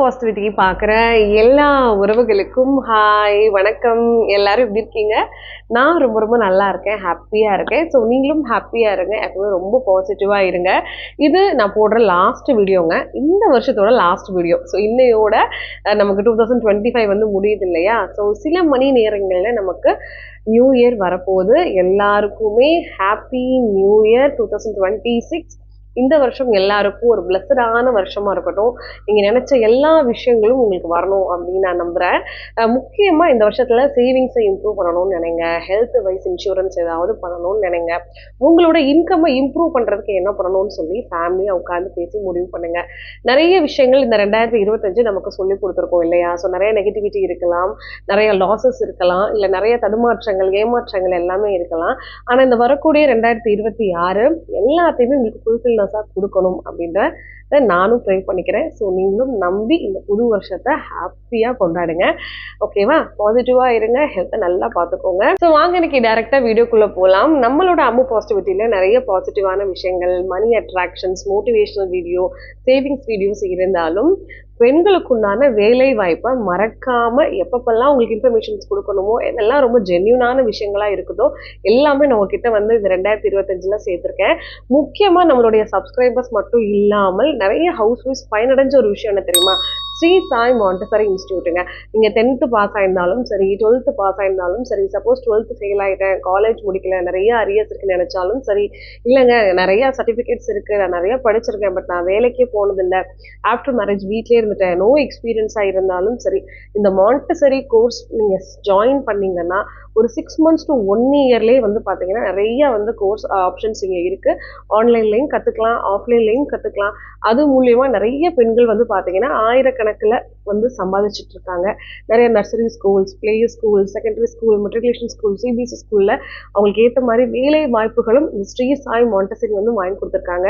Positivity பார்க்குற எல்லா உறவுகளுக்கும் ஹாய் வணக்கம். எல்லாரும் எப்படி இருக்கீங்க? நான் ரொம்ப ரொம்ப நல்லா இருக்கேன், ஹாப்பியாக இருக்கேன். ஸோ நீங்களும் ஹாப்பியாக இருங்க, எப்பவுமே ரொம்ப பாசிட்டிவாக இருங்க. இது நான் போடுற லாஸ்ட் வீடியோங்க, இந்த வருஷத்தோட லாஸ்ட் வீடியோ. ஸோ இன்னையோட நமக்கு 2025 வந்து முடியுது இல்லையா? ஸோ சில மணி நேரங்களில் நமக்கு நியூ இயர் வரப்போகுது. எல்லாருக்குமே ஹாப்பி நியூ இயர் 2026. இந்த வருஷம் எல்லாருக்கும் ஒரு பிளஸடான வருஷமா இருக்கட்டும். நீங்க நினைச்ச எல்லா விஷயங்களும் உங்களுக்கு வரணும் அப்படின்னு நான் நம்புறேன். முக்கியமா இந்த வருஷத்துல சேவிங்ஸை இம்ப்ரூவ் பண்ணணும்னு நினைங்க. ஹெல்த் வைஸ் இன்சூரன்ஸ் ஏதாவது பண்ணணும்னு நினைங்க. உங்களோட இன்கம்மை இம்ப்ரூவ் பண்றதுக்கு என்ன பண்ணணும்னு சொல்லி ஃபேமிலியா உட்காந்து பேசி முடிவு பண்ணுங்க. நிறைய விஷயங்கள் இந்த 2025 நமக்கு சொல்லி கொடுத்துருக்கோம் இல்லையா? ஸோ நிறைய நெகட்டிவிட்டி இருக்கலாம், நிறைய லாசஸ் இருக்கலாம், இல்லை நிறைய தடுமாற்றங்கள் ஏமாற்றங்கள் எல்லாமே இருக்கலாம். ஆனா இந்த வரக்கூடிய 2026 எல்லாத்தையுமே உங்களுக்கு ஃபுல்ஃபில் கொடுக்கணும் அப்படின்ற நானும் ட்ரை பண்ணிக்கிறேன். ஸோ நீங்களும் நம்பி இந்த புது வருஷத்தை ஹாப்பியாக கொண்டாடுங்க. ஓகேவா? பாசிட்டிவாக இருங்க, ஹெல்த்தை நல்லா பார்த்துக்கோங்க. ஸோ வாங்க இன்னைக்கு டைரெக்டாக வீடியோக்குள்ளே போகலாம். நம்மளோட அம்மு பாசிட்டிவிட்டியில் நிறைய பாசிட்டிவான விஷயங்கள், money attractions, motivational video, savings videos இருந்தாலும் பெண்களுக்குண்டான வேலை வாய்ப்பை மறக்காம எப்பப்பெல்லாம் உங்களுக்கு இன்ஃபர்மேஷன்ஸ் கொடுக்கணுமோ, இதெல்லாம் ரொம்ப ஜென்யூனான விஷயங்களா இருக்குதோ எல்லாமே நம்ம கிட்ட வந்து இந்த 2025 சேர்த்திருக்கேன். முக்கியமா நம்மளுடைய சப்ஸ்கிரைபர்ஸ் மட்டும் இல்லாமல் நிறைய ஹவுஸ் ஒய்ஃப்ஸ் பயனடைஞ்ச ஒரு விஷயம் என்ன தெரியுமா? ஸ்ரீ சாய் மாண்டசரி இன்ஸ்டியூட்டுங்க. நீங்க 10th பாஸ் ஆயிருந்தாலும் சரி, 12th பாஸ் ஆயிருந்தாலும் சரி, சப்போஸ் 12th ஃபெயில் ஆயிட்டேன், காலேஜ் முடிக்கல, நிறைய அரியர்ஸ் இருக்குன்னு நினைச்சாலும் சரி, இல்லைங்க நிறைய சர்டிஃபிகேட்ஸ் இருக்கு, நான் நிறைய படிச்சிருக்கேன், பட் நான் வேலைக்கே போனதில்லை, ஆஃப்டர் மேரேஜ் வீட்லேயே இருந்துட்டேன், நோ எக்ஸ்பீரியன்ஸாக இருந்தாலும் சரி, இந்த மாண்டசரி கோர்ஸ் நீங்கள் ஜாயின் பண்ணீங்கன்னா ஒரு 6 months to 1 yearலேயே வந்து பார்த்தீங்கன்னா நிறைய வந்து கோர்ஸ் ஆப்ஷன்ஸ் இங்கே இருக்குது. ஆன்லைன்லேயும் கற்றுக்கலாம், ஆஃப்லைன்லேயும் கற்றுக்கலாம். அது மூலியமா நிறைய பெண்கள் வந்து பார்த்தீங்கன்னா ஆயிரக்கணக்கில் வந்து சம்பாதிச்சுட்டு இருக்காங்க. நிறைய nursery schools, play school, secondary school, matriculation school, CBSE ஸ்கூலில் அவங்களுக்கு ஏற்ற மாதிரி வேலை வாய்ப்புகளும் இந்த ஸ்ரீ சாய் மாண்டசரி வந்து வாங்கி கொடுத்துருக்காங்க.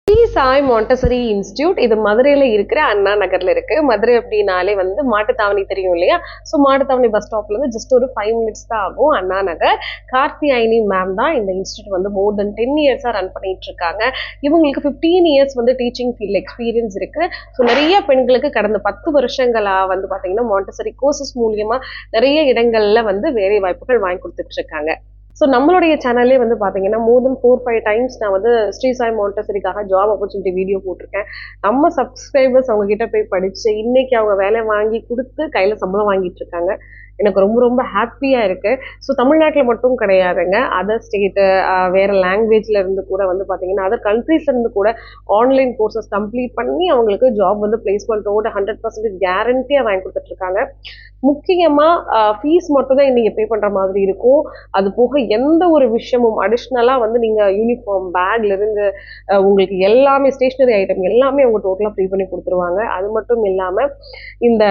ஸ்ரீ சாய் மாண்டசரி இன்ஸ்டியூட் இது மதுரையில் இருக்கிற அண்ணா நகரில் இருக்கு. மதுரை அப்படின்னாலே வந்து மாட்டுத்தாவணி தெரியும் இல்லையா? ஸோ மாட்டுத்தாவணி பஸ் ஸ்டாப்ல இருந்து ஜஸ்ட் ஒரு 5 minutes தான் ஆகும். அண்ணா நகர். கார்த்தியாயினி மேம் தான் இந்த இன்ஸ்டியூட் வந்து மோர் தென் 10 years ரன் பண்ணிட்டு இருக்காங்க. இவங்களுக்கு 15 years வந்து டீச்சிங் ஃபீல்ட் எக்ஸ்பீரியன்ஸ் இருக்கு. ஸோ நிறைய பெண்களுக்கு கடந்த 10 வருஷங்களா வந்து பார்த்தீங்கன்னா மாண்டசரி கோர்சஸ் மூலியமா நிறைய இடங்கள்ல வந்து வேலை வாய்ப்புகள் வாங்கி கொடுத்துட்டு இருக்காங்க. ஸோ நம்மளுடைய சேனல்லே வந்து பார்த்தீங்கன்னா மோர் தென் 4-5 times நான் வந்து ஸ்ரீ சாய் மாண்டசரிக்காக ஜாப் ஆப்பர்ச்சுனிட்டி வீடியோ போட்டிருக்கேன். நம்ம சப்ஸ்கிரைபர்ஸ் அவங்க கிட்ட போய் படித்து இன்னைக்கு அவங்க வேலை வாங்கி கொடுத்து கையில் சம்பளம் வாங்கிட்டு இருக்காங்க. எனக்கு ரொம்ப ரொம்ப ஹாப்பியாக இருக்குது. ஸோ தமிழ்நாட்டில் மட்டும் கிடையாதுங்க, அதர் ஸ்டேட்டு, வேறு லாங்குவேஜில் இருந்து கூட வந்து பார்த்தீங்கன்னா அதர் கண்ட்ரீஸ்லேருந்து கூட ஆன்லைன் கோர்சஸ் கம்ப்ளீட் பண்ணி அவங்களுக்கு ஜாப் வந்து பிளேஸ்மெண்ட்டோட 100% கேரண்டியாக வாங்கி கொடுத்துட்ருக்காங்க. முக்கியமாக ஃபீஸ் மட்டும் தான் நீங்கள் பே பண்ணுற மாதிரி இருக்கும். அது போக எந்த ஒரு விஷயமும் அடிஷ்னலாக வந்து நீங்கள் யூனிஃபார்ம், பேக்லேருந்து உங்களுக்கு எல்லாமே ஸ்டேஷ்னரி ஐட்டம் எல்லாமே அவங்க டோட்டலாக ஃப்ரீ பண்ணி கொடுத்துருவாங்க. அது மட்டும் இல்லாமல் இந்த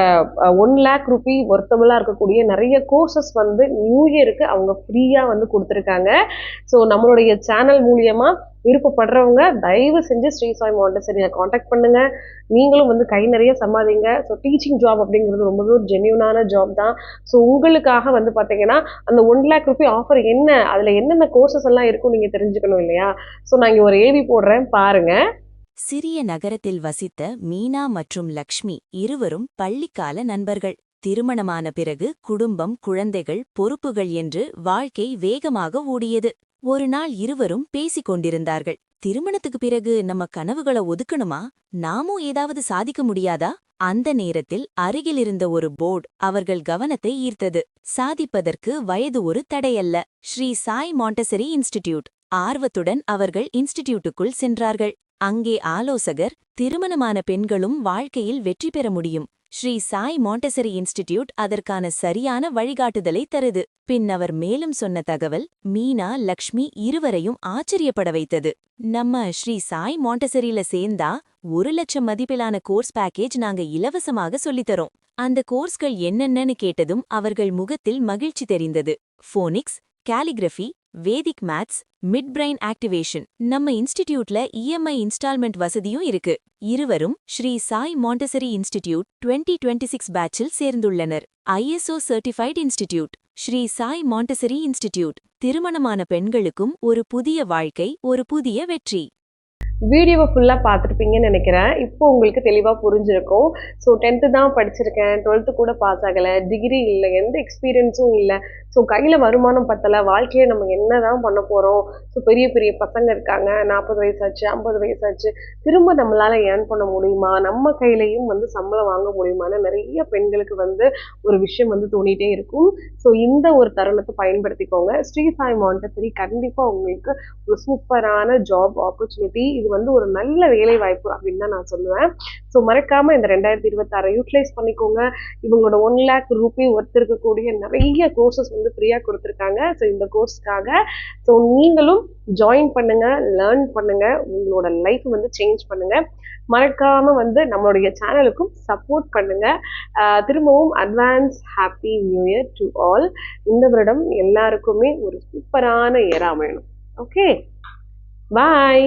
1 lakh rupee ஒர்த்தபுளாக இருக்கக்கூடிய நிறைய கோர்சஸ் வந்து நியூ இயருக்கு அவங்க ஃப்ரீயாக வந்து கொடுத்துருக்காங்க. ஸோ நம்மளுடைய சேனல் மூலியமா விருப்பப்படுறவங்க தயவு செஞ்சு ஸ்ரீ சாய் மாண்டசரியை காண்டாக்ட் பண்ணுங்க. நீங்களும் வந்து கை நிறைய சம்பாதிங்க. ஸோ டீச்சிங் ஜாப் அப்படிங்கிறது ரொம்பவே ஒரு ஜென்யூனான ஜாப் தான். ஸோ உங்களுக்காக வந்து பார்த்தீங்கன்னா அந்த 1 lakh rupee ஆஃபர் என்ன, அதில் என்னென்ன கோர்சஸ் எல்லாம் இருக்கும் நீங்கள் தெரிஞ்சுக்கணும் இல்லையா? ஸோ நான் இங்கே ஒரு ஏவி போடுறேன் பாருங்க. சிறிய நகரத்தில் வசித்த மீனா மற்றும் லக்ஷ்மி இருவரும் பள்ளிக்கால நண்பர்கள். திருமணமான பிறகு குடும்பம், குழந்தைகள், பொறுப்புகள் என்று வாழ்க்கை வேகமாக ஓடியது. ஒரு நாள் இருவரும் பேசிக் கொண்டிருந்தார்கள். திருமணத்துக்கு பிறகு நம்ம கனவுகளை ஒதுக்கணுமா? நாமும் ஏதாவது சாதிக்க முடியாதா? அந்த நேரத்தில் அருகில் இருந்த ஒரு போர்டு அவர்கள் கவனத்தை ஈர்த்தது. சாதிப்பதற்கு வயது ஒரு தடையல்ல. Sri Sai Montessori institute. ஆர்வத்துடன் அவர்கள் இன்ஸ்டிடியூட்டுக்குள் சென்றார்கள். அங்கே ஆலோசகர், திருமணமான பெண்களும் வாழ்க்கையில் வெற்றி பெற முடியும். ஸ்ரீ சாய் மாண்டசரி இன்ஸ்டிடியூட் அதற்கான சரியான வழிகாட்டுதலை தருது. பின் அவர் மேலும் சொன்ன தகவல் மீனா, லக்ஷ்மி இருவரையும் ஆச்சரியப்பட வைத்தது. நம்ம ஸ்ரீ சாய் மாண்டசரியில சேர்ந்தா 1 லட்சம் மதிப்பிலான கோர்ஸ் பேக்கேஜ் நாங்க இலவசமாக சொல்லித்தரோம். அந்த கோர்ஸ்கள் என்னென்னு கேட்டதும் அவர்கள் முகத்தில் மகிழ்ச்சி தெரிந்தது. ஃபோனிக்ஸ், காலிகிராஃபி, வேதிக் மேத்ஸ், மிட் பிரெயின் ஆக்டிவேஷன். நம்ம இன்ஸ்டிடியூட்ல இஎம்ஐ இன்ஸ்டால்மெண்ட் வசதியும் இருக்கு. இருவரும் ஸ்ரீ சாய் மாண்டசரி இன்ஸ்டிடியூட் 2026 பேட்சில் சேர்ந்துள்ளனர். ISO certified institute. Shri Sai Montessori institute. திருமணமான பெண்களுக்கும் ஒரு புதிய வாழ்க்கை, ஒரு புதிய வெற்றி. வீடியோவை ஃபுல்லாக பார்த்துருப்பீங்கன்னு நினைக்கிறேன். இப்போ உங்களுக்கு தெளிவாக புரிஞ்சிருக்கும். ஸோ 10th தான் படிச்சிருக்கேன், 12th கூட பாஸ் ஆகலை, டிகிரி இல்லை, எந்த எக்ஸ்பீரியன்ஸும் இல்லை, ஸோ கையில் வருமானம் பத்தலை, வாழ்க்கையை நம்ம என்ன தான் பண்ண போகிறோம், ஸோ பெரிய பெரிய பசங்க இருக்காங்க, 40 வயசாச்சு 50 வயசாச்சு, திரும்ப நம்மளால் ஏர்ன் பண்ண முடியுமா, நம்ம கையிலையும் வந்து சம்பளம் வாங்க முடியுமான்னு நிறைய பெண்களுக்கு வந்து ஒரு விஷயம் வந்து தோணிகிட்டே இருக்கும். ஸோ இந்த ஒரு தருணத்தை பயன்படுத்திக்கோங்க. ஸ்ரீ சாய் மாண்டசரி கண்டிப்பாக உங்களுக்கு ஒரு சூப்பரான ஜாப் ஆப்பர்ச்சுனிட்டி. இது வந்து ஒரு நல்ல வேலை வாய்ப்பு அப்படின்னு தான் நான் சொல்லுவேன். ஸோ மறக்காம இந்த 2026 யூட்டிலைஸ் பண்ணிக்கோங்க. இவங்களோட 1 lakh ரூபி ஒர்த் இருக்கக்கூடிய நிறைய கோர்சஸ் வந்து ஃப்ரீயாக கொடுத்துருக்காங்க. ஸோ இந்த கோர்ஸ்க்காக ஸோ நீங்களும் ஜாயின் பண்ணுங்க, லேர்ன் பண்ணுங்க, உங்களோட லைஃப் வந்து சேஞ்ச் பண்ணுங்க. மறக்காம வந்து நம்மளுடைய சேனலுக்கும் சப்போர்ட் பண்ணுங்க. திரும்பவும் advance happy new year to all. இந்த வருடம் எல்லாருக்குமே ஒரு சூப்பரான இயரா அமையணும். ஓகே, பாய்.